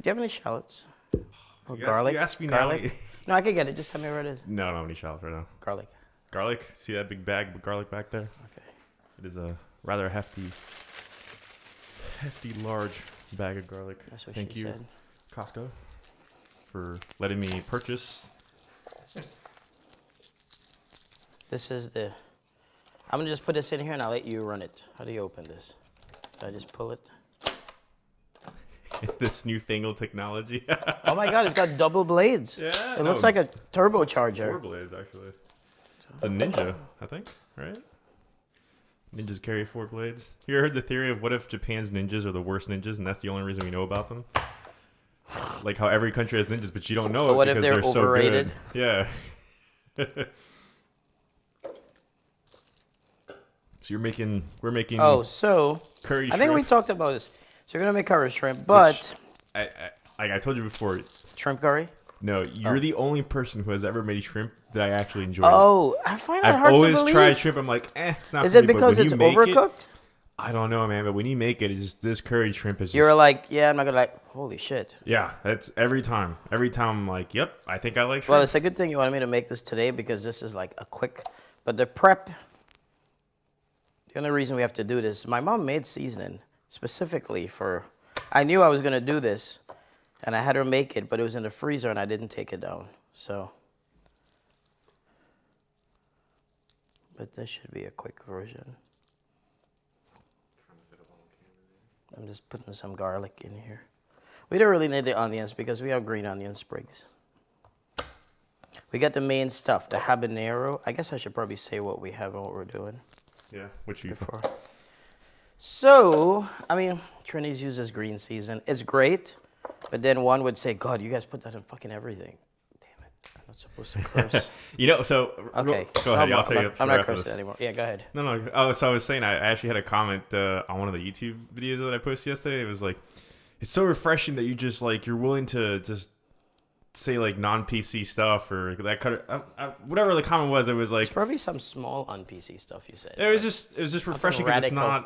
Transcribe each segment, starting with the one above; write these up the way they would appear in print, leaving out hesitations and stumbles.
you have any shallots? Or You garlic? You asked me garlic? now. No, I could get it. Just tell me where it is. No, I don't have any shallots right now. Garlic. Garlic? See that big bag of garlic back there? Okay. It is a rather hefty, large bag of garlic. That's what Thank she you, said. Costco, for letting me purchase. This is the... I'm going to just put this in here and I'll let you run it. How do you open this? Do I just pull it? This newfangled technology. Oh my God, it's got double blades. Yeah. It looks like a turbocharger. 4 blades, actually. It's a Ninja, I think, right? Ninjas carry 4 blades. You ever heard the theory of what if Japan's ninjas are the worst ninjas and that's the only reason we know about them? Like how every country has ninjas, but you don't know But it what if because they're so overrated? good. Yeah. So we're making Oh, so curry I think we shrimp, talked about this. So we're gonna make curry shrimp, but like I told you before, shrimp curry. no, you're the only person who has ever made shrimp that I actually enjoyed. Oh, I find that I've hard to always believe. tried shrimp. I'm like, it's not. Is for it me, but because when it's you make overcooked? I don't know, man. But when you make it, it's just this curry shrimp is just. You're like, yeah, I'm not gonna like. Holy shit. Yeah, that's every time. Every time I'm like, yep, I think I like shrimp. Well, it's a good thing you wanted me to make this today because this is like a quick. But the prep. The only reason we have to do this, my mom made seasoning specifically for. I knew I was gonna do this, and I had her make it, but it was in the freezer and I didn't take it down. So. But this should be a quick version. I'm just putting some garlic in here. We don't really need the onions because we have green onion sprigs. We got the main stuff, the habanero. I guess I should probably say what we have and what we're doing Yeah, what you before. So, I mean, Trini's uses green season. It's great, but then one would say, God, you guys put that in fucking everything. Damn it, I'm not supposed to curse. So Okay. go ahead. I'll tell you. I'm not cursing anymore. Yeah, go ahead. No. Oh, so I was saying, I actually had a comment on one of the YouTube videos that I posted yesterday. It was like, it's so refreshing that you just like you're willing to just say like non-PC stuff or that kind of whatever the comment was. It was like It's probably some small on-PC stuff you said. it was just refreshing because radical.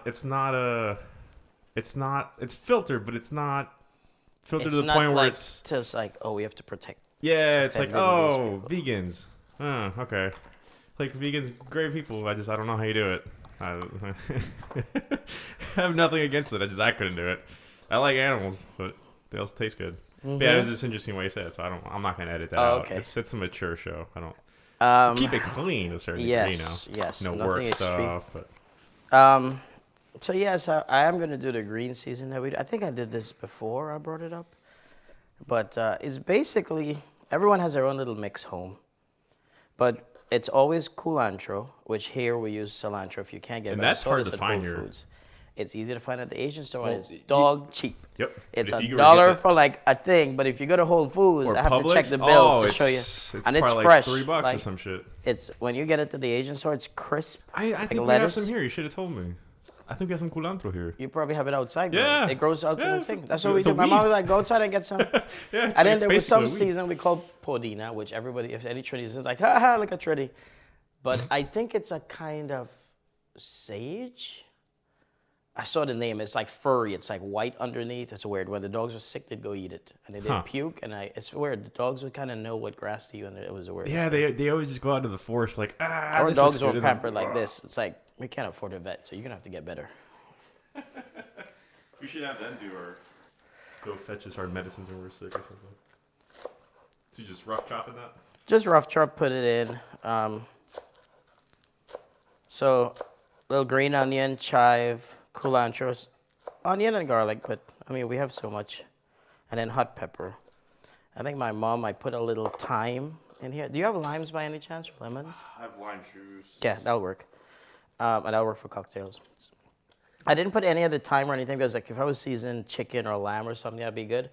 it's filtered, but it's not filtered It's to the not point where like it's just like, oh, we have to protect. yeah, it's like offending oh vegans, okay, like vegans, great people. I don't know how you do it. I have nothing against it. I couldn't do it. I like animals, but they also taste good. But yeah, it was just interesting way you said it. So I'm not gonna edit that out. Okay. It's a mature show. I don't keep it clean to a certain yes, degree. yes, No nothing work extreme. stuff. But So yes, I am going to do the green season that we do. I think I did this before I brought it up. But it's basically, everyone has their own little mix home. But it's always culantro, which here we use cilantro if you can't get it. And But I that's saw hard this to at find Whole here. Foods. It's easy to find at the Asian store. Well, And it's dog cheap. Yep. It's If you go $1 get that- for like a thing, but if you go to Whole Foods, or I have to check Publix, the bill to it's, show you. It's And it's probably fresh. like $3 or like, some shit. It's when you get it to the Asian store, it's crisp. I like think we lettuce. have some here. You should have told me. I think we have some culantro here. You probably have it outside. Yeah. It grows out to Yeah, the thing. That's it's what we a do. My mom weed. was like, go outside and get some. Yeah, And then there was some basically a weed. season we called podina, which everybody, if any Trini is like, ha ha, look at Trini. But I think it's a kind of sage. I saw the name. It's like furry. It's like white underneath. It's weird. When the dogs were sick, they'd go eat it. And they didn't puke. And it's weird. The dogs would kind of know what grass to eat. And it was weird. Yeah, they always just go out to the forest like, Our this dogs looks were good. pampered like this. It's like, we can't afford a vet, so you're going to have to get better. We should have them go fetch us our medicines when we're sick or something. So you just rough chopping that? Just rough chop, put it in. So, little green onion, chive, culantro, onion and garlic, but I mean, we have so much. And then hot pepper. I think my mom might put a little thyme in here. Do you have limes by any chance, or lemons? I have lime juice. Yeah, that'll work. And that'll work for cocktails. I didn't put any of the thyme or anything because like if I was seasoning chicken or lamb or something, that'd be good.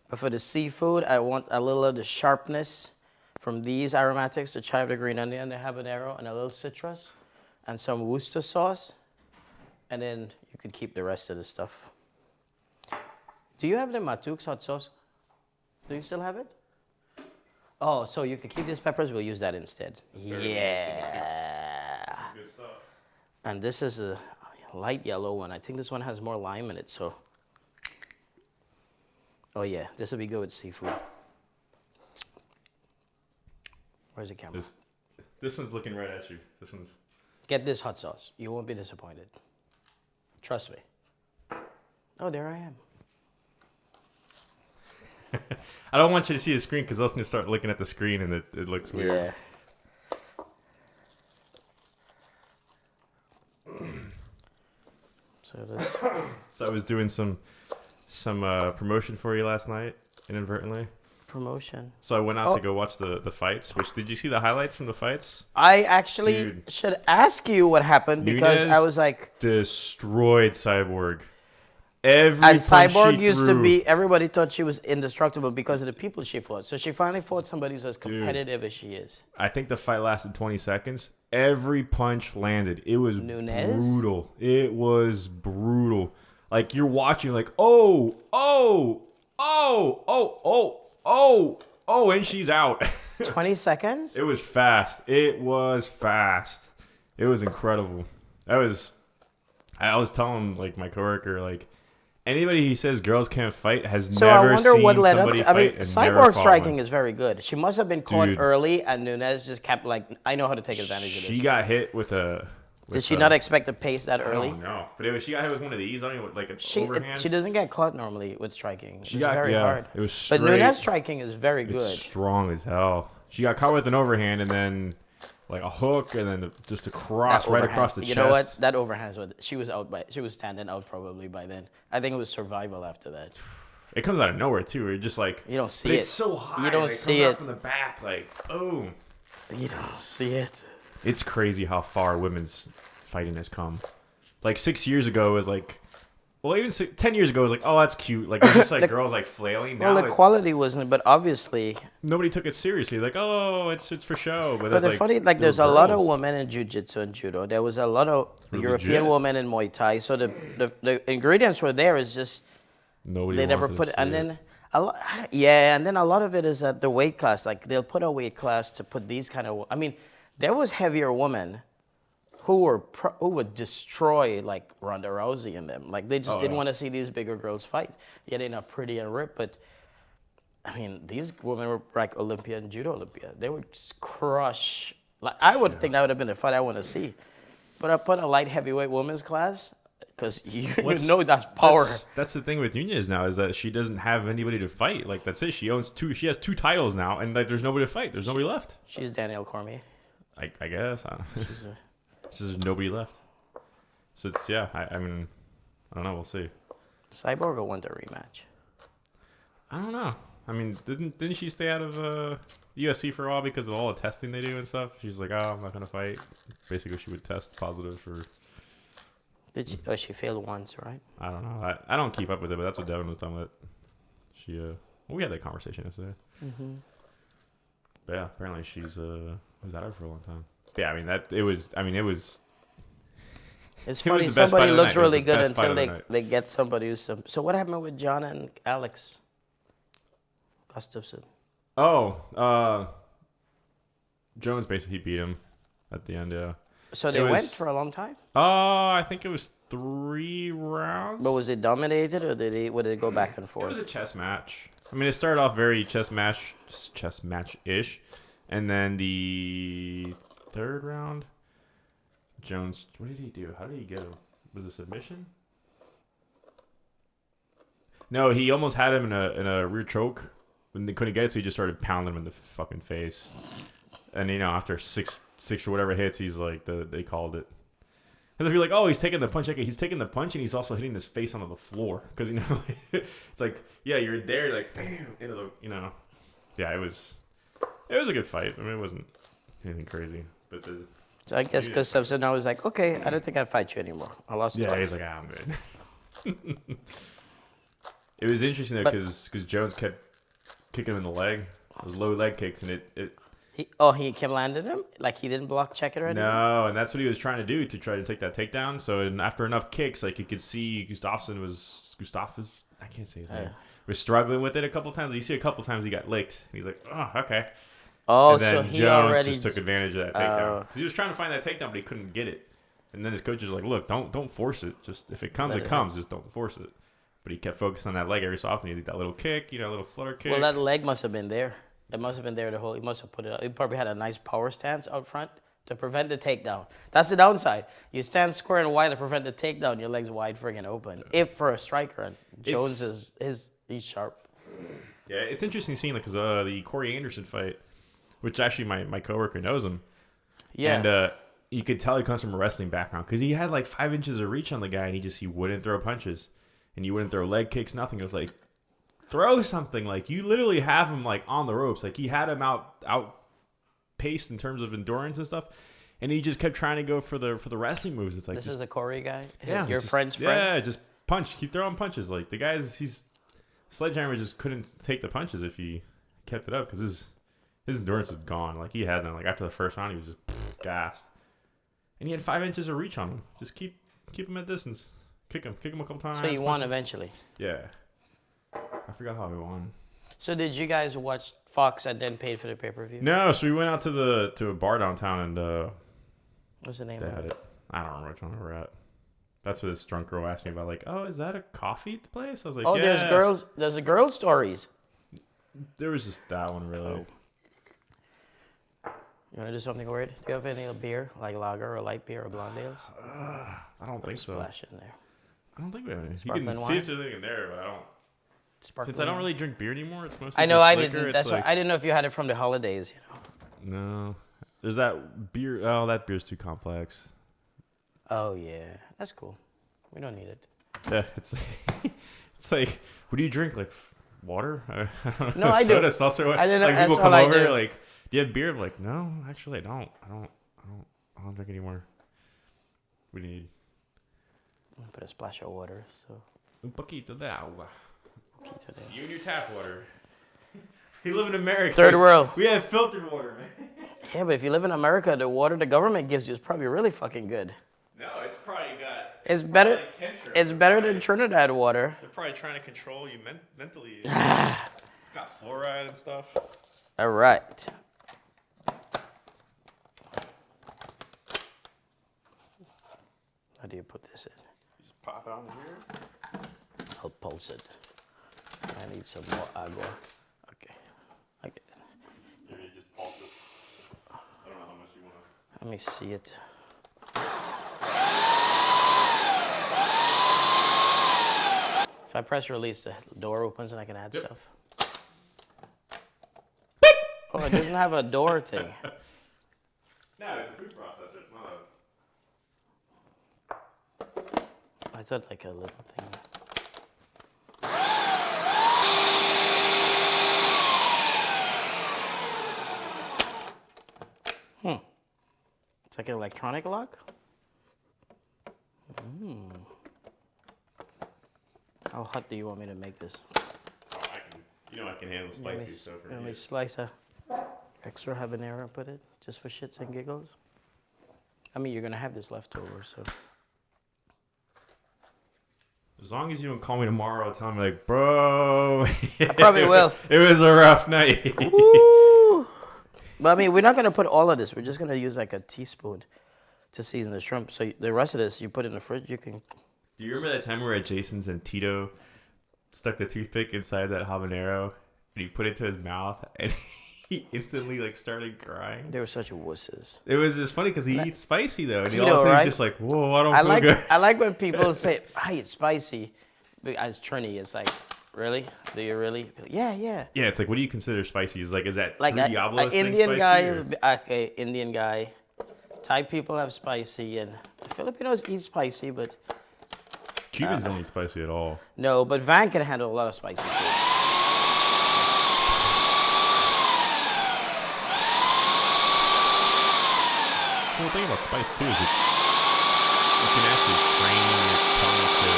But for the seafood, I want a little of the sharpness from these aromatics, the chive, the green onion, the habanero, and a little citrus, and some Worcester sauce. And then you could keep the rest of the stuff. Do you have the Matouks hot sauce? Do you still have it? Oh, so you could keep these peppers, we'll use that instead. Yeah. Good stuff. And this is a light yellow one. I think this one has more lime in it, so. Oh yeah, this will be good with seafood. Where's the camera? This one's looking right at you. This one's. Get this hot sauce. You won't be disappointed. Trust me. Oh, there I am. I don't want you to see the screen because else you start looking at the screen and it looks weird. Yeah. So I was doing some promotion for you last night inadvertently. Promotion. So I went out to go watch the fights. Which did you see the highlights from the fights? I actually should ask you what happened because Nunez I was like, destroyed Cyborg. And Cyborg used to be, everybody thought she was indestructible because of the people she fought. So she finally fought somebody who's as competitive as she is. I think the fight lasted 20 seconds. Every punch landed. It was brutal. It was brutal. Like you're watching like, oh, and she's out. 20 seconds? It was fast. It was incredible. I was telling like my coworker, like, anybody who says girls can't fight has so I never wonder seen what led up somebody to, I mean, fight and Cyborg striking is very good. She must have been caught early, and Nunez just kept like, I know how to take advantage of this. She got hit with a. Did she not expect to pace that early? No, but she got hit with one of these. I don't know, like an overhand. She doesn't get caught normally with striking. It's got very hard. It was straight. But Nunez striking is very good. It's strong as hell. She got caught with an overhand and then like a hook and then just a cross right across the chest. You know what? That overhand was. She was standing out probably by then. I think it was survival after that. It comes out of nowhere too. Where you're just like you don't see it. It's so high. You don't see it from the back. Like boom. You don't see it. It's crazy how far women's fighting has come. Like 6 years ago, it was like, well, even 10 years ago, it was like, oh, that's cute. Like, it was just like girls like flailing. Now well, the quality wasn't, but obviously nobody took it seriously. Like, oh, it's for show. But the funny, like, there's a lot of women in jiu-jitsu and judo. There was a lot of European women in Muay Thai. So the ingredients were there. It's just nobody. They never put it, and then. And then a lot of it is at the weight class. Like they'll put a weight class to put these kind of. I mean, there was heavier women who would destroy like Ronda Rousey and them. Like they just didn't want to see these bigger girls fight. Yeah, they're not pretty and ripped, but I mean, these women were like Olympian, judo Olympia. They would just crush. Like I would think that would have been a fight I want to see. But I put a light heavyweight women's class. Because you know that's power. That's the thing with Nunez now is that she doesn't have anybody to fight. Like that's it. She has 2 titles now, and like there's nobody to fight. There's nobody left. She's Danielle Cormier. I guess. There's nobody left. So it's I mean, I don't know. We'll see. Cyborg will want a rematch. I don't know. I mean, didn't she stay out of UFC for a while because of all the testing they do and stuff? She's like, oh, I'm not gonna fight. Basically, she would test positive for. Did she? Oh, she failed once, right? I don't know. I don't keep up with it, but that's what Devin was talking about. She we had that conversation yesterday. Mm-hmm. But yeah, apparently she's was out for a long time. But yeah, I mean it was. It's funny. Somebody looks really good until they get somebody who's some. So what happened with John and Alex Gustafsson? Oh, Jones basically beat him at the end. Yeah. So they went for a long time? I think it was 3 rounds. But was it dominated, or did it go back and forth? It was a chess match. I mean, it started off very chess match-ish. And then the 3rd round, Jones, what did he do? How did he get him? Was it a submission? No, he almost had him in a rear choke. When they couldn't get it, so he just started pounding him in the fucking face. And, after six or whatever hits, he's like, they called it. Because if you're like, oh, he's taking the punch, okay, he's taking the punch and he's also hitting his face onto the floor. Because, it's like, yeah, you're there, like, bam, yeah, it was a good fight. I mean, it wasn't anything crazy. But so I guess Gustafsson now is like, okay, I don't think I'd fight you anymore. I lost twice. He's like, I'm good. It was interesting, though, because Jones kept kicking him in the leg. Those low leg kicks, and he kept landing him? Like he didn't block check it or anything? No, and that's what he was trying to do to try to take that takedown. So after enough kicks, like you could see Gustafsson, I can't say his name, was struggling with it a couple times. You see a couple times he got licked. He's like, oh, okay. Oh, and then so he Jones already just took advantage of that takedown. Because he was trying to find that takedown, but he couldn't get it. And then his coach was like, look, don't force it. Just if it comes, it comes. Just don't force it. But he kept focusing on that leg every so often. He did that little kick, a little flutter kick. Well, that leg must have been there. It must have been there the whole. He must have put it up. He probably had a nice power stance out front to prevent the takedown. That's the downside. You stand square and wide to prevent the takedown. Your legs wide friggin' open. If for a striker, and Jones he's sharp. Yeah, it's interesting seeing because the Corey Anderson fight, which actually my coworker knows him. Yeah. And you could tell he comes from a wrestling background because he had like 5 inches of reach on the guy, and he wouldn't throw punches, and he wouldn't throw leg kicks, nothing. It was like, throw something. Like, you literally have him like on the ropes. Like, he had him outpaced in terms of endurance and stuff, and he just kept trying to go for the wrestling moves. It's like, This is a Corey guy. yeah, Your friend's friend. Yeah, just punch, keep throwing punches. Like, the guy's Sledgehammer just couldn't take the punches if he kept it up because his endurance was gone. Like, he had them. Like, after the first round, he was just gassed. And he had 5 inches of reach on him. Just keep him at distance. Kick him a couple times. So he won eventually. Yeah. I forgot how he won. So did you guys watch Fox and then paid for the pay-per-view? No, so we went out to a bar downtown and What's the name they of had it? it. I don't remember which one we were at. That's what this drunk girl asked me about. Like, oh, is that a coffee place? I was like, Oh, yeah. there's a girl stories. There was just that one really. Oh. You want to do something weird? Do you have any beer, like lager or light beer or blonde ales? I don't think so. Splash in there. I don't think we have any. You Sparkling can wine? see if there's anything in there, but I don't. Sparkling Since I don't wine. really drink beer anymore, it's mostly. I know just I liquor. didn't. It's That's like, why I didn't know if you had it from the holidays. No, there's that beer. Oh, that beer's too complex. Oh yeah, that's cool. We don't need it. Yeah, it's like, what do you drink? Like water? I don't know. No, I do. Soda, seltzer. I didn't know- Like that's people come all I over, do. like, do you have beer? I'm like, no, actually, I don't. I don't drink anymore. What do you need? Put a splash of water. So. Un poquito de agua. Keep it in. You and your tap water. You live in America. Third world. We have filtered water, man. Yeah, but if you live in America, the water the government gives you is probably really fucking good. No, it's probably got. It's better. like chemtrails. It's better than Trinidad water. They're probably trying to control you mentally. It's got fluoride and stuff. All right. How do you put this in? Just pop it on here. I'll pulse it. I need some more agua. Okay. I get it. Yeah, you just pulse it. I don't know how much you want to. Let me see it. If I press release, the door opens and I can add Yep. stuff. Oh, it doesn't have a door thing. No, it's a food processor. It's not a. I thought like a little thing. It's like an electronic lock. How hot do you want me to make this? Oh, I can. I can handle spicy stuff. Let me slice a extra habanero and put it just for shits and giggles. I mean, you're gonna have this left over, so. As long as you don't call me tomorrow, tell me like, bro. I probably will. It was a rough night. Woo! But I mean, we're not gonna put all of this. We're just gonna use like a teaspoon to season the shrimp. So the rest of this, you put it in the fridge. You can. Do you remember that time we were at Jason's and Tito stuck the toothpick inside that habanero and he put it to his mouth and he instantly like started crying? They were such wusses. It was just funny because he eats spicy though, and he Tito, all of a sudden right? he's just like, "Whoa, I don't feel good." I like when people say, "I eat spicy." But as Trini, it's like, really? Do you really? Yeah, yeah. Yeah, it's like, what do you consider spicy? Is that Like Three an Diablos thing Indian spicy, guy, or- okay, Indian guy. Thai people have spicy, and the Filipinos eat spicy, but Cubans don't eat spicy at all. no. But Van can handle a lot of spicy food. The whole thing about spice too is you can actually train your tongue to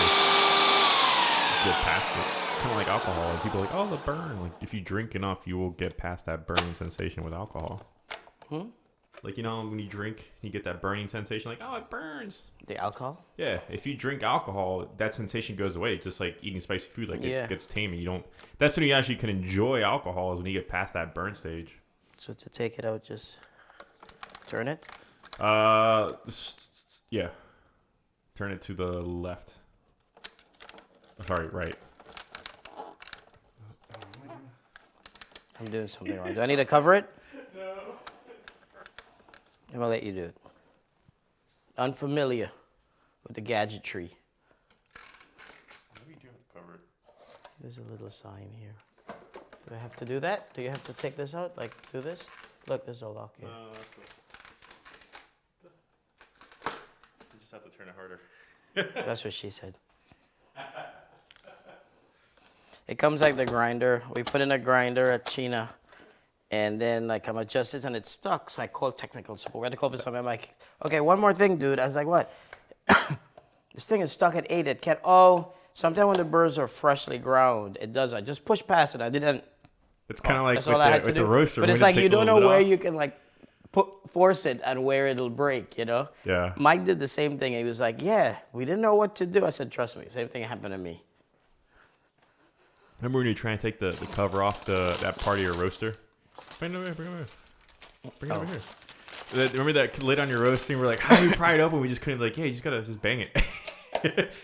get past it. Kind of like alcohol. Like people are like, oh, the burn. Like if you drink enough, you will get past that burning sensation with alcohol. Like when you drink, you get that burning sensation. Like, oh, it burns. The alcohol? Yeah, if you drink alcohol, that sensation goes away. Just like eating spicy food, like Yeah. it gets tame. And you don't. That's when you actually can enjoy alcohol, is when you get past that burn stage. So to take it out, just turn it. Yeah. Turn it to the left. Sorry, right. I'm doing something wrong. Do I need to cover it? No. I'm gonna let you do it. Unfamiliar with the gadgetry. Maybe you do have to cover it. There's a little sign here. Do I have to do that? Do you have to take this out? Like do this? Look, there's a lock here. No, you just have to turn it harder. That's what she said. It comes like the grinder. We put in a grinder at China, and then like I'm adjusted and it's stuck. So I called technical support. We had to call for something. I'm like, okay, one more thing, dude. I was like, what? This thing is stuck at 8. It can't. Oh, sometimes when the birds are freshly ground, it does. I just pushed past it. I didn't. It's kind of like That's all I had to with the do. roaster. But it's like you don't know where you can like force it and where it'll break, you know? Yeah. Mike did the same thing. He was like, yeah, we didn't know what to do. I said, trust me, same thing happened to me. Remember when you try and take the cover off that part of your roaster? Bring it over here. Bring it over here. Bring it over here. Remember that lid on your roasting? We're like, how do we pry it open? We just couldn't. Like, yeah, you just gotta just bang it.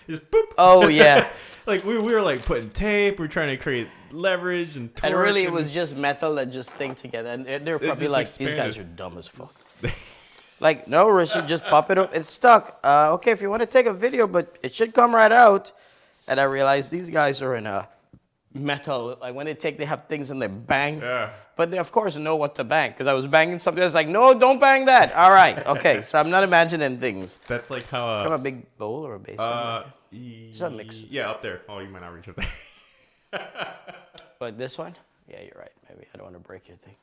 Just boop. Oh yeah. Like we were like putting tape. We are trying to create leverage and torque. And really, it was just metal that just thing together. And they're probably like, these guys are dumb as fuck. Like, no, Rishi, just pop it up. It's stuck. Okay, if you want to take a video, but it should come right out. And I realized these guys are in a metal. Like when they have things and they bang. Yeah. But they, of course, know what to bang. Because I was banging something. I was like, no, don't bang that. All right. Okay. So I'm not imagining things. That's like how. Do you have a big bowl or a basin? It's a mix. Yeah, up there. Oh, you might not reach up there. But this one? Yeah, you're right. Maybe I don't want to break your thing.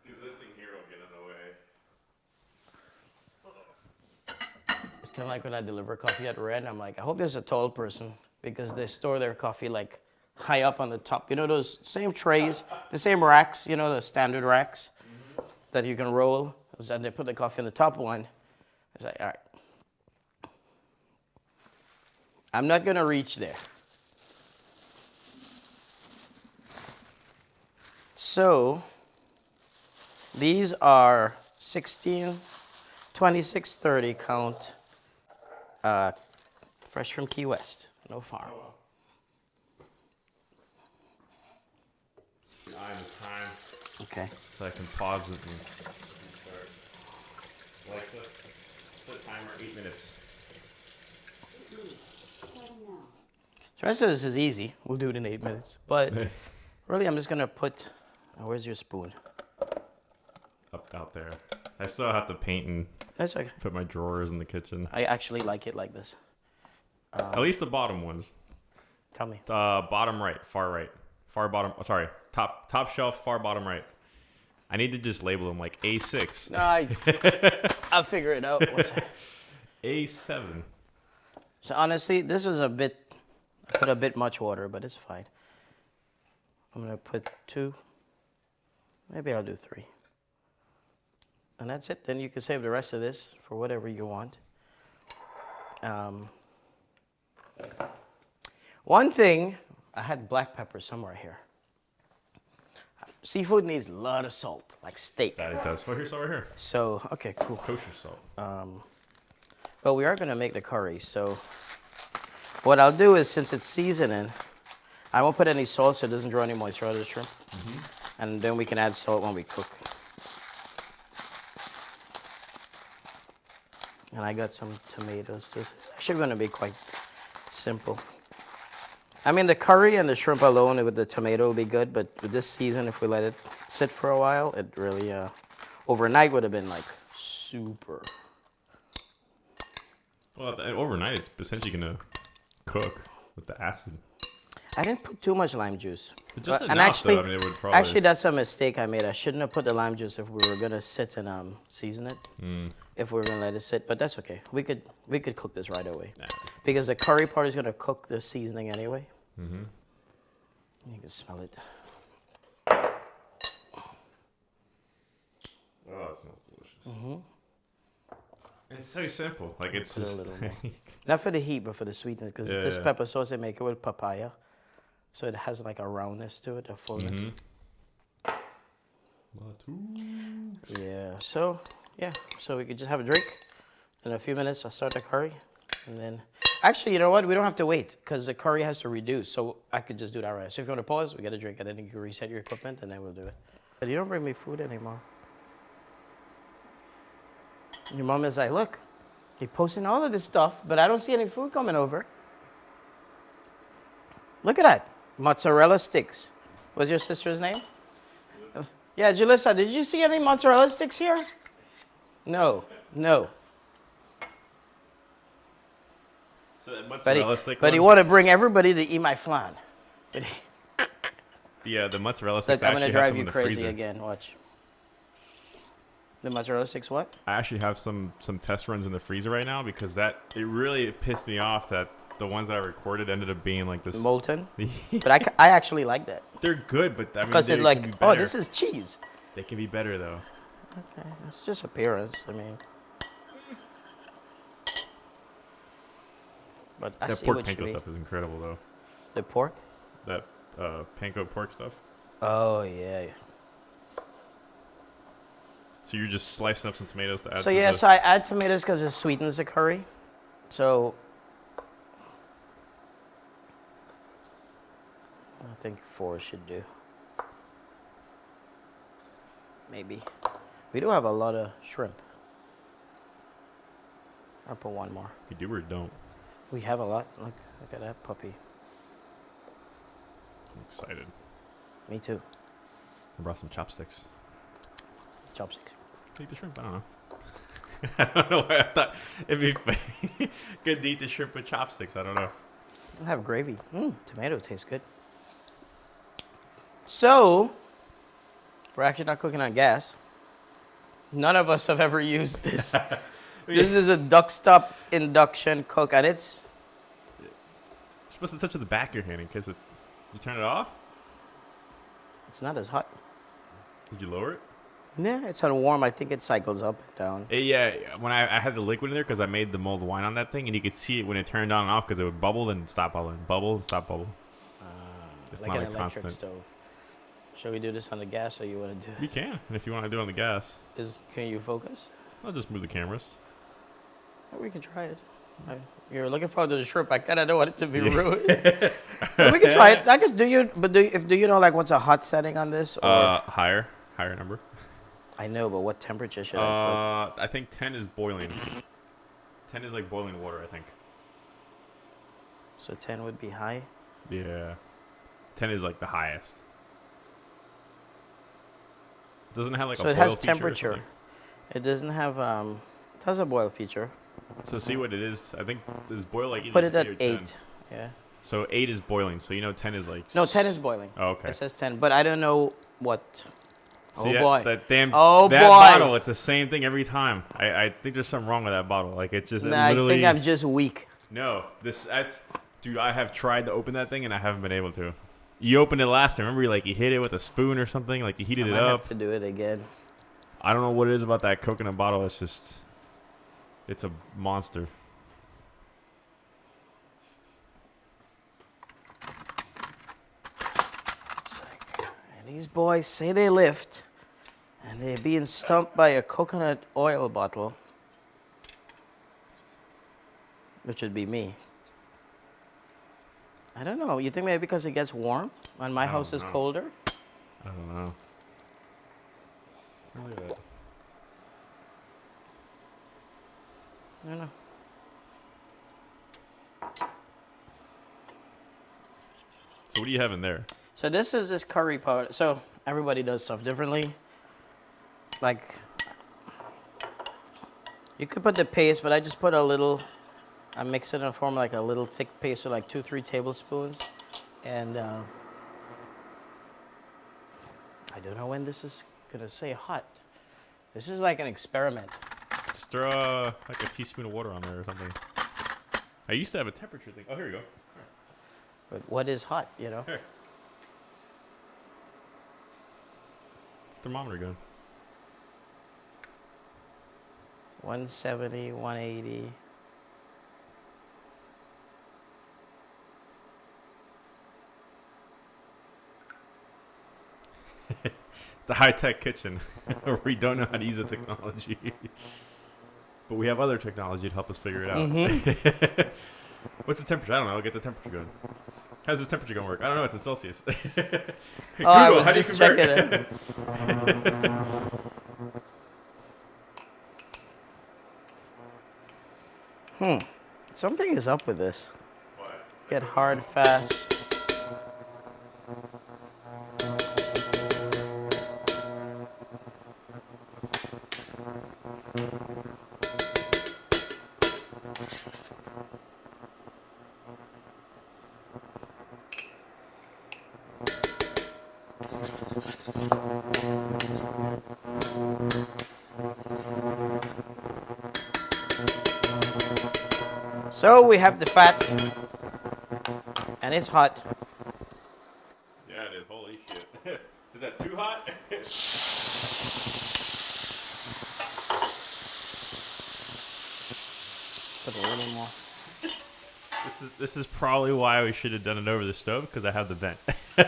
Because this thing here will get in the way. It's kind of like when I deliver coffee at Red. I'm like, I hope there's a tall person because they store their coffee like high up on the top. You know those same trays, the same racks, you know, the standard racks that you can roll. And they put the coffee in the top one. It's like, all right. I'm not going to reach there. So these are 16, 26, 30 count, fresh from Key West, no farm. I'm the time. Okay. So I can pause it and start. Alexa, set timer 8 minutes. The rest of this is easy. We'll do it in 8 minutes. But really, I'm just going to put, where's your spoon? Up out there. I still have to paint and That's okay. put my drawers in the kitchen. I actually like it like this. At least the bottom ones. Tell me. Bottom right, far right. Far bottom, sorry. Top shelf, far bottom right. I need to just label them like A6. I'll figure it out. A7. So honestly, this is I put a bit much water, but it's fine. I'm going to put 2. Maybe I'll do 3. And that's it. Then you can save the rest of this for whatever you want. One thing, I had black pepper somewhere here. Seafood needs a lot of salt, like steak. That it does. Oh, here's over here. So, okay, cool. Kosher salt. But we are going to make the curry. So what I'll do is, since it's seasoning, I won't put any salt so it doesn't draw any moisture out of the shrimp. And then we can add salt when we cook. And I got some tomatoes. This is actually going to be quite simple. I mean, the curry and the shrimp alone with the tomato will be good, but with this season, if we let it sit for a while, it really, overnight would have been like super. Well, overnight it's essentially going to cook with the acid. I didn't put too much lime juice. But just and enough, actually, though. I mean, it would probably... actually, that's a mistake I made. I shouldn't have put the lime juice if we were going to sit and season it. If we were going to let it sit, but that's okay. We could cook this right away. Nah. Because the curry part is going to cook the seasoning anyway. Mm-hmm. You can smell it. Oh, it smells delicious. Mm-hmm. And it's so simple. Like, it's Put a just... little more. Not for the heat, but for the sweetness. Because this pepper sauce, they make it with papaya. So it has like a roundness to it, a fullness. Matouks. Yeah, so we could just have a drink. In a few minutes, I'll start the curry. And then Actually, you know what? We don't have to wait because the curry has to reduce. So I could just do that right. So if you want to pause, we get a drink, and then you can reset your equipment, and then we'll do it. But you don't bring me food anymore. Your mom is like, look, you're posting all of this stuff, but I don't see any food coming over. Look at that. Mozzarella sticks. What's your sister's name? Yeah, Julissa, did you see any mozzarella sticks here? No. So that mozzarella stick But he want to bring everybody to eat my flan. Yeah, the mozzarella sticks. Look, I'm actually gonna have drive some you in the crazy freezer. again. Watch. The mozzarella sticks. What? I actually have some test runs in the freezer right now because it really pissed me off that the ones that I recorded ended up being like this Molten. But I actually like that. They're good, but I mean, Because they it's like, can be oh, better. this is cheese. They can be better though. Okay, it's just appearance. I mean. But I That see pork what you panko mean. stuff is incredible though. The pork? That panko pork stuff. Oh yeah. So you're just slicing up some tomatoes to add. So to yeah, the... so I add tomatoes because it sweetens the curry. So I think 4 should do. Maybe. We do have a lot of shrimp. I'll put 1 more. You do or don't? We have a lot. Look at that puppy. I'm excited. Me too. I brought some chopsticks. Chopsticks. Eat the shrimp. I don't know. I don't know why I thought it'd be funny. Good to eat the shrimp with chopsticks. I don't know. I'll have gravy. Tomato tastes good. So, we're actually not cooking on gas. None of us have ever used this. This is a duck stop induction cook, and it's You're supposed to touch the back of your hand in case it. Did you turn it off? not as hot. Did you lower it? Yeah, it's on warm. I think it cycles up and down. Yeah, when I had the liquid in there because I made the mulled wine on that thing, and you could see it when it turned on and off because it would bubble and stop bubbling, bubble and stop bubble. It's Like not an a electric constant. stove. Shall we do this on the gas, or you want to do You can, and if you want to do it on the gas, Can you focus? I'll just move the cameras. We can try it. You're looking forward to the shrimp. I kind of don't want it to be ruined. But we can try it. I guess. Do you know like what's a hot setting on this? Or? Higher number. I know, but what temperature should I I think 10 is boiling. 10 is like boiling water, I think. put? So 10 would be high. Yeah. 10 is like the highest. Doesn't it have like So a it boil has feature or temperature. something? It doesn't have it has a boil feature. So see what it is. I think this boil like either Put it 8 at or 10. 8. Yeah. So 8 is boiling. So you know 10 is like. No, 10 is boiling. Oh, okay. It says 10, but I don't know what. See, Oh boy. That damn. Oh that boy. bottle. It's the same thing every time. I think there's something wrong with that bottle. Like it's just Nah, I literally. think I'm just weak. No, dude. I have tried to open that thing and I haven't been able to. You opened it last time. Remember, you hit it with a spoon or something. Like you heated I it might up. have to do it again. I don't know what it is about that coconut bottle. It's a monster. And these boys say they lift, and they're being stumped by a coconut oil bottle, which would be me. I don't know. You think maybe because it gets warm, and my house is know. colder? I don't know. Look at that. I don't know. So what do you have in there? So this is this curry powder. So everybody does stuff differently. Like, you could put the paste, but I just put a little. I mix it and form like a little thick paste, so like 2-3 tablespoons. And I don't know when this is gonna say hot. This is like an experiment. Just throw like a teaspoon of water on there or something. I used to have a temperature thing. Oh, here you go. But what is hot, you know? Here. It's a thermometer gun. 170, 180. It's a high-tech kitchen where we don't know how to use the technology. But we have other technology to help us figure it out. What's the temperature? I don't know. I'll get the temperature going. How's this temperature gonna work? I don't know. It's in Celsius. Google, I was how do you just convert? checking it. Something is up with this. What? Get hard fast. So we have the fat, and it's hot. Yeah, it is. Holy shit. Is that too hot? Put a little more. This is probably why we should have done it over the stove, because I have the vent.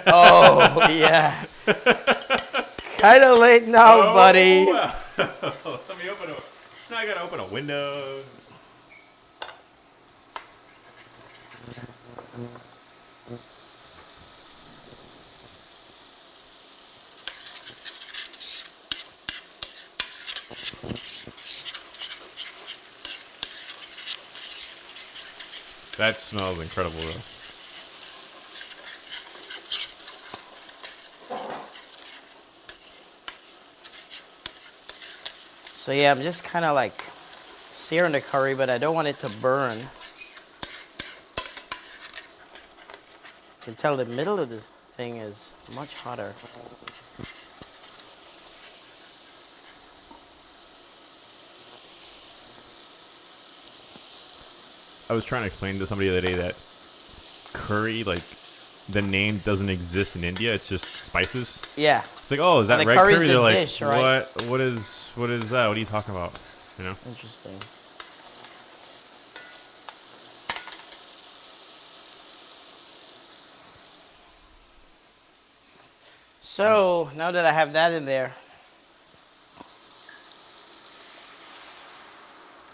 Oh, yeah. Kind of late now, buddy. Let me open a... Now I gotta open a window. That smells incredible, though. So yeah, I'm just kind of like searing the curry, but I don't want it to burn. You can tell the middle of the thing is much hotter. I was trying to explain to somebody the other day that curry, like, the name doesn't exist in India. It's just spices. Yeah. It's like, oh, is that And the red curry's curry? a They're like, dish, right? what is that? What are you talking about? You know? Interesting. So now that I have that in there,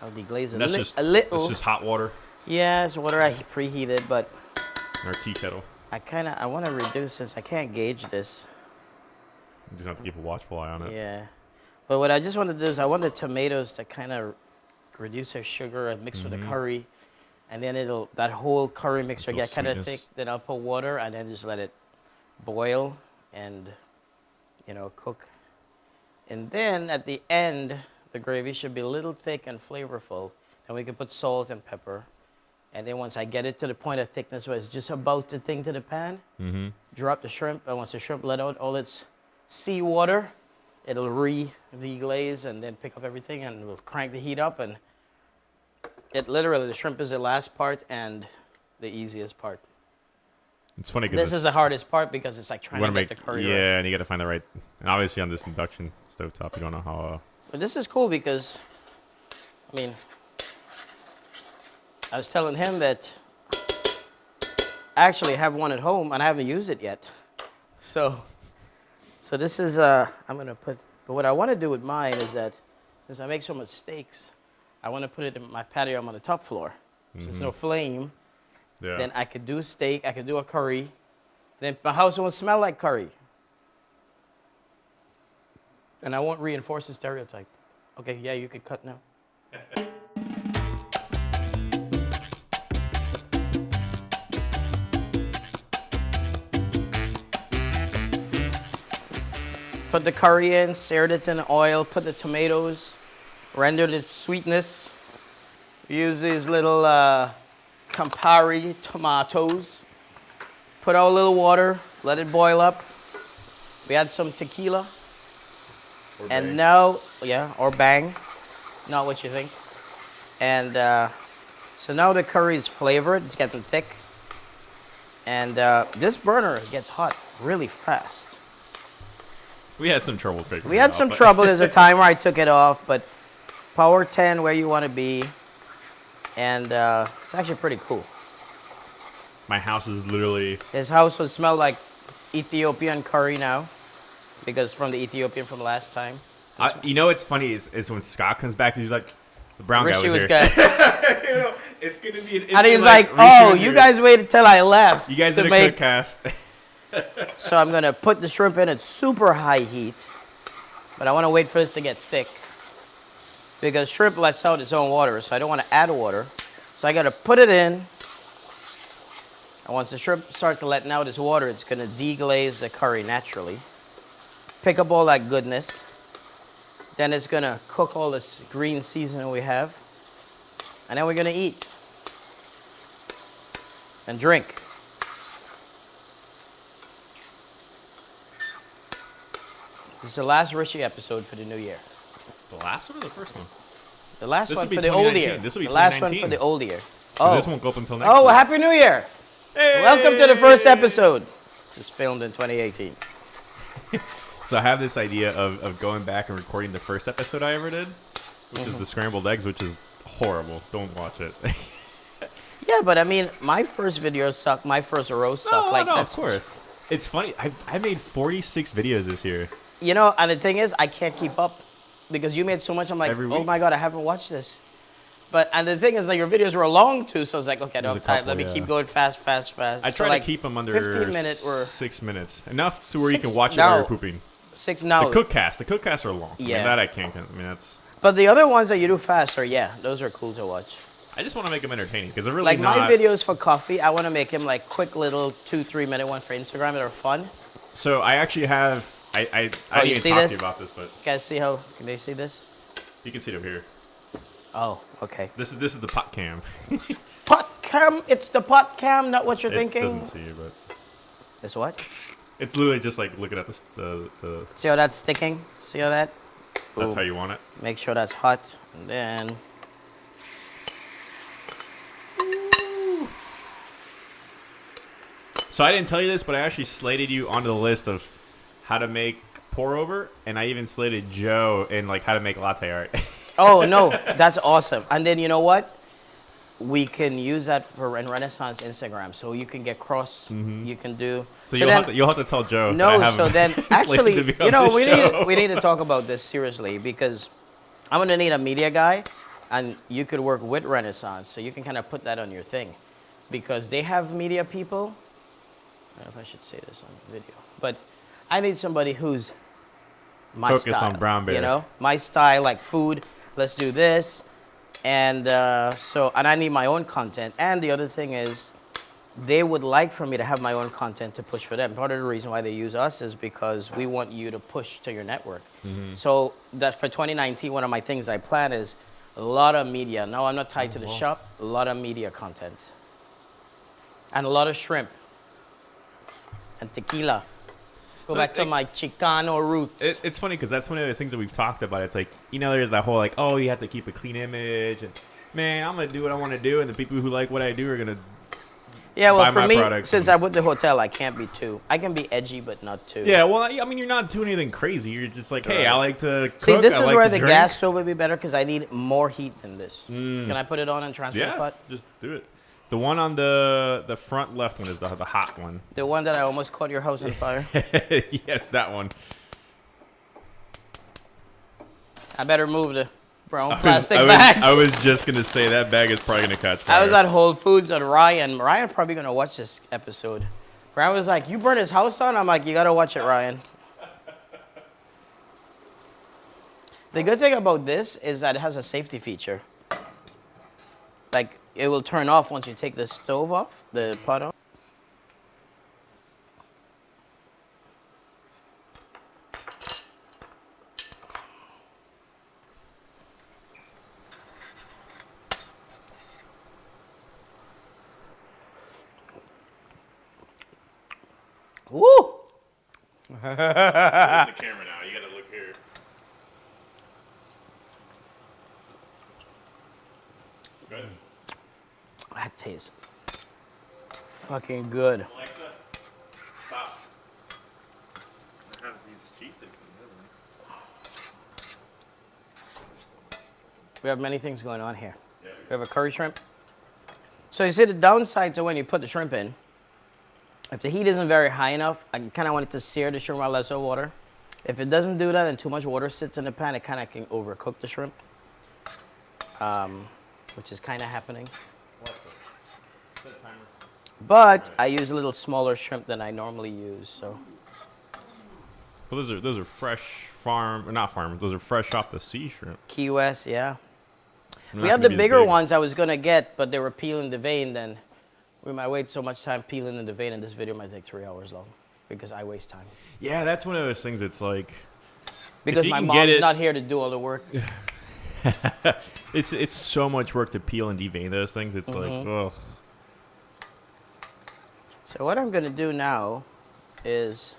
I'll deglaze And that's a little. That's just hot water Yeah, it's water I preheated, but in our tea kettle. I want to reduce this. I can't gauge this. You just have to keep a watchful eye on it. Yeah. But what I just want to do is I want the tomatoes to kind of reduce their sugar and mix with the curry. And then that whole curry mixture Little get kind of sweetness. thick. Then I'll put water and then just let it boil and, cook. And then at the end, the gravy should be a little thick and flavorful. And we can put salt and pepper. And then once I get it to the point of thickness where it's just about to thing to the pan, drop the shrimp. And once the shrimp let out all its seawater, it'll re-deglaze and then pick up everything, and we'll crank the heat up. And the shrimp is the last part and the easiest part. It's funny because This is the hardest part because it's like trying to make get the curry yeah, right. and you got to find the right. And obviously on this induction stovetop, you don't know how. But this is cool because, I was telling him that I actually have one at home and I haven't used it yet. So this is, I'm going to put, but what I want to do with mine is that since I make so much steaks, I want to put it in my patio. I'm on the top floor. So there's no flame. Yeah. Then I could do a steak, I could do a curry. Then my house won't smell like curry. And I won't reinforce the stereotype. Okay, yeah, you could cut now. Put the curry in, seared it in oil, put the tomatoes, rendered its sweetness. Use these little Campari tomatoes. Put out a little water, let it boil up. We add some tequila. And now, or bang, not what you think. And so now the curry is flavored, it's getting thick. And this burner gets hot really fast. We had some trouble figuring We had it some out, trouble. There's a time where I took it off, but power 10 where you want to be. And it's actually pretty cool. My house is literally. His house will smell like Ethiopian curry now, because from the Ethiopian from last time. You know what's funny is when Scott comes back, he's like, the brown guy Rishi was was here. good. It's gonna be an And he's instant, like, Rishi oh, was you here. guys waited till I left. You guys to did a make. CookCast. So I'm gonna put the shrimp in at super high heat, but I want to wait for this to get thick because shrimp lets out its own water, so I don't want to add water. So I gotta put it in, and once the shrimp starts letting out its water, it's gonna deglaze the curry naturally, pick up all that goodness. Then it's gonna cook all this green seasoning we have, and then we're gonna eat and drink. This is the last Rishi episode for the new year. The last one or the first one? The last This one will be for the old 2019. year. This will be the last one 2019. for the old year. 'Cause Oh, this won't go up until next oh, week. Happy New Year! Hey! Welcome to the first episode. This is filmed in 2018. So I have this idea of going back and recording the first episode I ever did, which is the scrambled eggs, which is horrible. Don't watch it. Yeah, but I mean, my first video sucked. My first roast sucked. No, that's, of course. It's funny. I made 46 videos this year. You know, and the thing is, I can't keep up because you made so much. I'm like, Every oh week? my god, I haven't watched this. And the thing is, like, your videos were long too, so I was like, okay, I don't There's have a time. Let me couple, keep yeah. going fast. I So, try like, to keep them under 15-minute or 6 minutes. Enough so where you Six- can watch it no. while you're pooping. 6 now. The CookCasts are long. I Yeah. mean, that I can't. I mean, that's. But the other ones that you do fast are, yeah, those are cool to watch. I just want to make them entertaining because they're really Like not. my videos for coffee, I want to make them like quick little 2-3 minute one for Instagram that are fun. So I actually have. I Oh, didn't you even see talk this? to you about this, but You guys see how, can they see this? you can see it over here. Oh, okay. This is the pot cam. Pot cam, it's the pot cam, not what you're It thinking. doesn't see you, but It's what? it's literally just like looking at the. See how that's sticking? See how that? That's Boom. how you want it. Make sure that's hot, and then. So I didn't tell you this, but I actually slated you onto the list of how to make pour over, and I even slated Joe in like how to make latte art. Oh no, that's awesome. And then you know what? We can use that for Renaissance Instagram, so you can get cross. You can do. So then- you'll have to tell Joe. that I No, have so him then slated actually, to be you on know, this we show. need to talk about this seriously because I'm gonna need a media guy, and you could work with Renaissance, so you can kind of put that on your thing, because they have media people. I don't know if I should say this on video, but I need somebody who's my Focused style, on brown bear. You know, my style, like food. Let's do this, and and I need my own content. And the other thing is, they would like for me to have my own content to push for them. Part of the reason why they use us is because we want you to push to your network. So that for 2019, one of my things I plan is a lot of media. No, I'm not tied to the shop. A lot of media content. And a lot of shrimp. And tequila. Go back to my Chicano roots. It's funny because that's one of those things that we've talked about. It's like, you know, there's that whole like, oh, you have to keep a clean image, and man, I'm gonna do what I want to do, and the people who like what I do are gonna. Yeah, well, buy for my me, products since and- I'm with the hotel, I can't be too. I can be edgy, but not too. Yeah, well, I mean, you're not doing anything crazy. You're just like, hey, I like to cook. See, this I is like where to the drink. gas stove would be better because I need more heat than this. Can I put it on and transfer the Yeah, pot? just do it. The one on the front left one is the hot one. The one that I almost caught your house on fire? Yes, that one. I better move the brown I was, plastic I was- bag. I was just gonna say that bag is probably gonna catch fire. I was at Whole Foods and Ryan probably gonna watch this episode. Ryan was like, "You burned his house down?" I'm like, "You gotta watch it, Ryan." The good thing about this is that it has a safety feature. Like, it will turn off once you take the stove off, the pot off. Woo! Where's the camera now? You gotta look here. Good. That tastes fucking good. Alexa, stop. I have these cheese sticks in We have many things going on here. there. We have a curry shrimp. So you see the downside to when you put the shrimp in, if the heat isn't very high enough, I kind of want it to sear the shrimp while less of water. If it doesn't do that and too much water sits in the pan, it kind of can overcook the shrimp, which is kind of happening. But I use a little smaller shrimp than I normally use. So Well, those are fresh farm, or not farm. Those are fresh off the sea shrimp. Key West, yeah. They're We not had gonna the be as bigger big. ones I was gonna get, but they were peeling the vein. Then we might wait so much time peeling in the vein, and this video might take 3 hours long because I waste time. Yeah, that's one of those things. It's like Because you my can get mom's it- not here to do all the work. it's so much work to peel and devein those things. It's like, oh, So what I'm gonna do now is,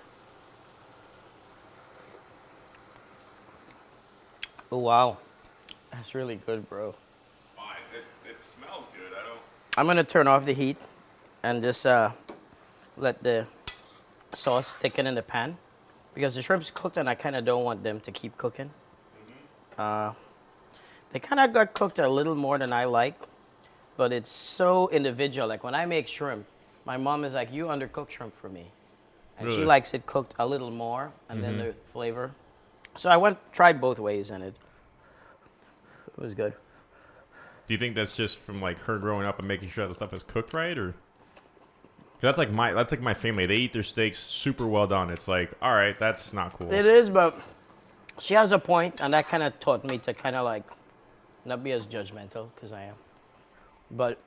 oh wow, that's really good, bro. it smells good. I don't. I'm gonna turn off the heat and just let the sauce thicken in the pan because the shrimp's cooked and I kind of don't want them to keep cooking. They kind of got cooked a little more than I like, but it's so individual. Like when I make shrimp, my mom is like, "You undercook shrimp for me," and she Really? likes it cooked a little more, and then the flavor. So I tried both ways, and it was good. Do you think that's just from like her growing up and making sure that stuff is cooked right, or? 'Cause that's like my family. They eat their steaks super well done. It's like, all right, that's not cool. It is, but she has a point, and that kind of taught me to kind of like not be as judgmental because I am. But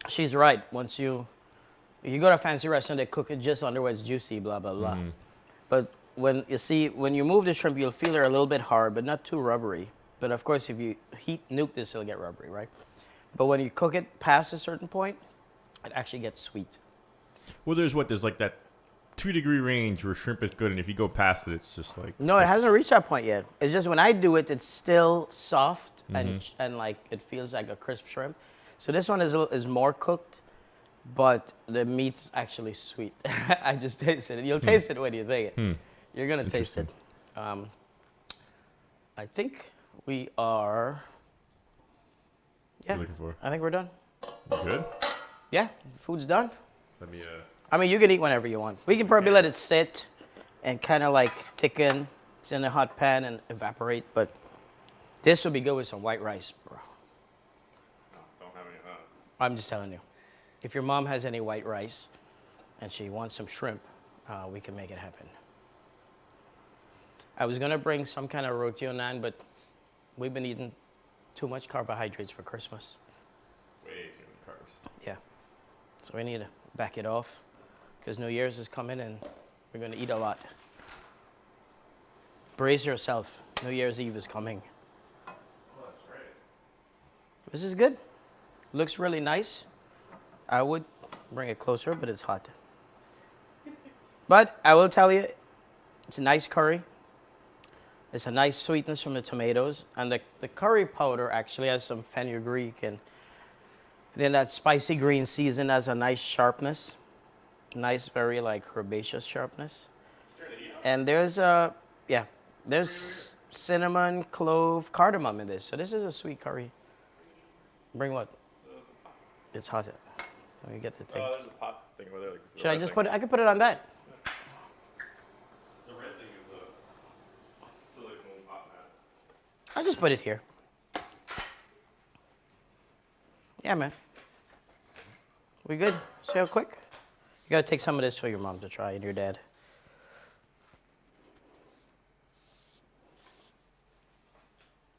she's right. Once you go to a fancy restaurant, they cook it just under where it's juicy, blah blah blah. But when you move the shrimp, you'll feel they're a little bit hard, but not too rubbery. But of course, if you nuke this, it'll get rubbery, right? But when you cook it past a certain point, it actually gets sweet. Well, there's like that 2-degree range where shrimp is good, and if you go past it, it's just like No, it it's- hasn't reached that point yet. It's just when I do it, it's still soft and like it feels like a crisp shrimp. So this one is more cooked, but the meat's actually sweet. I just tasted it. You'll taste it when you take it. You're gonna taste it. I think we are. Yeah, looking for? I think we're done. Good. Yeah, food's done. Let me. I mean, you can eat whenever you want. We can probably let it sit and kind of like thicken. It's in a hot pan and evaporate, but this would be good with some white rice, bro. Don't have any. I'm just telling you. If your mom has any white rice and she wants some shrimp, we can make it happen. I was gonna bring some kind of roti au naan, but we've been eating too much carbohydrates for Christmas. Way too many carbs. Yeah. So we need to back it off because New Year's is coming and we're gonna eat a lot. Brace yourself. New Year's Eve is coming. Oh, that's right. This is good. Looks really nice. I would bring it closer, but it's hot. But I will tell you, it's a nice curry. It's a nice sweetness from the tomatoes. And the curry powder actually has some fenugreek. And then that spicy green season has a nice sharpness. Nice, very like herbaceous sharpness. And there's there's cinnamon, clove, cardamom in this. So this is a sweet curry. Bring what? It's hot. Let me get the thing. There's a pot thing over there. Like, Should I just put it? I could put it on that. The red thing is a silicone pot mat. I'll just put it here. Yeah, man. We good? See how quick? You gotta take some of this for your mom to try and your dad.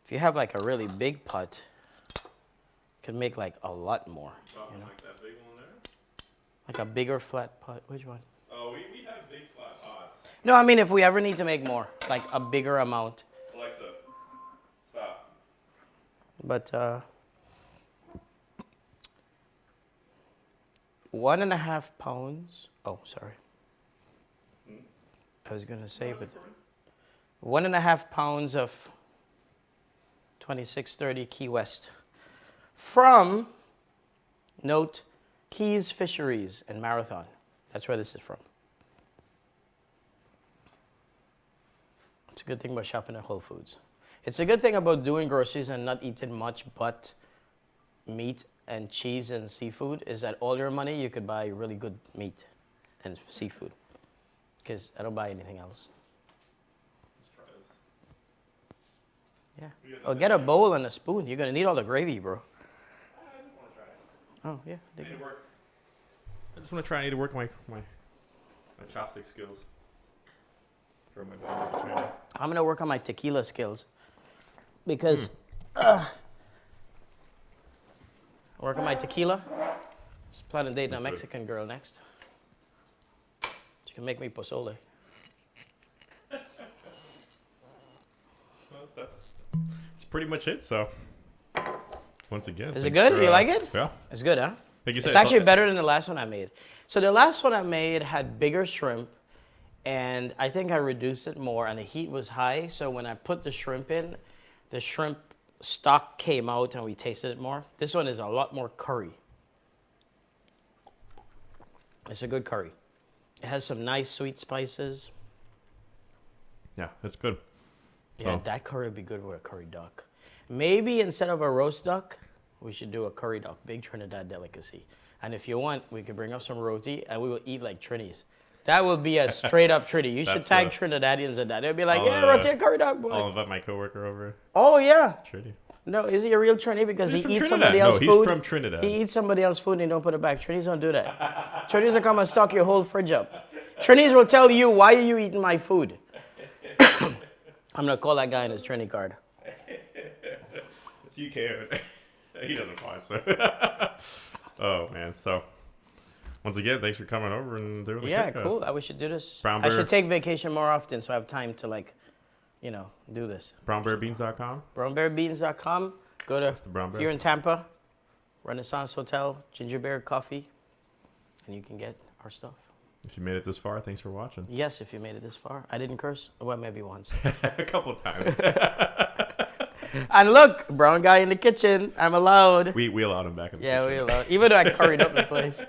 If you have like a really big pot, you can make like a lot more. You know? Like that big one there? Like a bigger flat pot. Which one? Oh, we have big flat pots. No, I mean if we ever need to make more, like a bigger amount. Alexa, stop. But 1.5 pounds. Oh, sorry. I was gonna say, but 1.5 pounds of 2630 Key West from note Keys Fisheries and Marathon. That's where this is from. It's a good thing about shopping at Whole Foods. It's a good thing about doing groceries and not eating much but meat and cheese and seafood is that all your money you could buy really good meat and seafood. Because I don't buy anything else. Yeah. Oh, get a bowl and a spoon. You're gonna need all the gravy, bro. I just want to try it. Oh yeah. Did it work? I just want to try. I need to work my chopstick skills. Throw my dog in the channel. I'm gonna work on my tequila skills because work on my tequila. Just plan on dating a Mexican girl next. She can make me pozole. Well, that's pretty much it. So, once again, Is it good? You like it? Yeah. It's good, huh? Like you said, It's actually better than the last one I made. So the last one I made had bigger shrimp, and I think I reduced it more, and the heat was high. So when I put the shrimp in, the shrimp stock came out, and we tasted it more. This one is a lot more curry. It's a good curry. It has some nice sweet spices. Yeah, that's good. Yeah, So- that curry would be good with a curry duck. Maybe instead of a roast duck, we should do a curry duck, big Trinidad delicacy. And if you want, we could bring up some roti, and we will eat like Trinis. That would be a straight up Trini. You should That's tag Trinidadians in that. They'll be like, I'll, yeah, roti and curry duck, boy. I'll invite my coworker over. Oh, yeah. Trini. No, is he a real Trini? Because He's he from eats Trinidad. somebody else's No, food. he's from Trinidad. He eats somebody else's food and he don't put it back. Trinis don't do that. Trinis will come and stock your whole fridge up. Trinis will tell you, why are you eating my food? I'm going to call that guy in his Trini card. It's UK. He doesn't watch, so. Oh, man. So, once again, thanks for coming over and doing the Yeah, CookCast. cool. We should do this. Brown I bear. should take vacation more often so I have time to, like, do this. BrownBearBeans.com. BrownBearBeans.com. Go to, the Brown Bear. if you're in Tampa, Renaissance Hotel, Ginger Beer Coffee, and you can get our stuff. If you made it this far, thanks for watching. Yes, if you made it this far. I didn't curse. Well, maybe once. A couple of times. And look, brown guy in the kitchen. I'm allowed. we allowed him back in the Yeah, kitchen. we allowed. Even though I curried up the place.